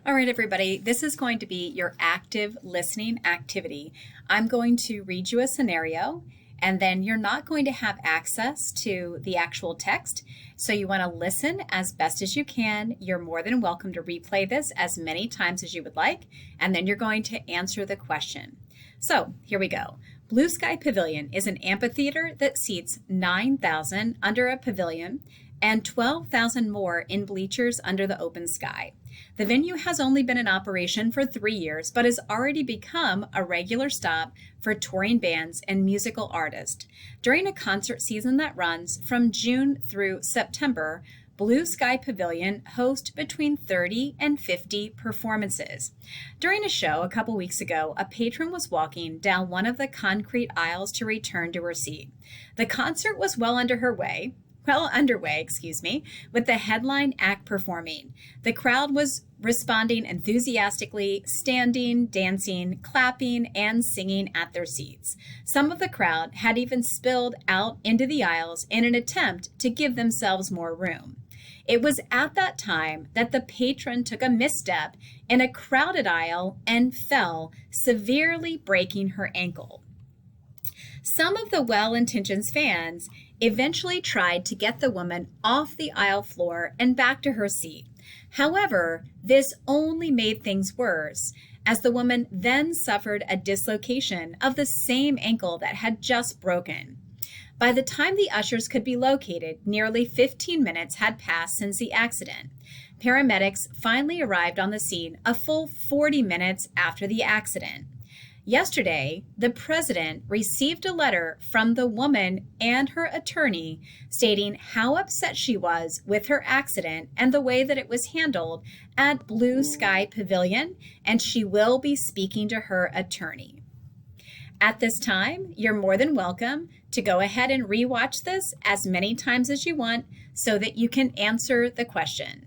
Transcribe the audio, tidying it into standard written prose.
All right, everybody, this is going to be your active listening activity. I'm going to read you a scenario, and then you're not going to have access to the actual text. So you want to listen as best as you can. You're more than welcome to replay this as many times as you would like, and then you're going to answer the question. So here we go. Blue Sky Pavilion is an amphitheater that seats 9,000 under a pavilion and 12,000 more in bleachers under the open sky. The venue has only been in operation for 3 years, but has already become a regular stop for touring bands and musical artists. During a concert season that runs from June through September, Blue Sky Pavilion hosts between 30 and 50 performances. During a show a couple weeks ago, a patron was walking down one of the concrete aisles to return to her seat. The concert was well underway, with the headline act performing. The crowd was responding enthusiastically, standing, dancing, clapping, and singing at their seats. Some of the crowd had even spilled out into the aisles in an attempt to give themselves more room. It was at that time that the patron took a misstep in a crowded aisle and fell, severely breaking her ankle. Some of the well-intentioned fans eventually tried to get the woman off the aisle floor and back to her seat. However, this only made things worse, as the woman then suffered a dislocation of the same ankle that had just broken. By the time the ushers could be located, nearly 15 minutes had passed since the accident. Paramedics finally arrived on the scene a full 40 minutes after the accident. Yesterday, the president received a letter from the woman and her attorney stating how upset she was with her accident and the way that it was handled at Blue Sky Pavilion, and she will be speaking to her attorney. At this time, you're more than welcome to go ahead and rewatch this as many times as you want so that you can answer the question.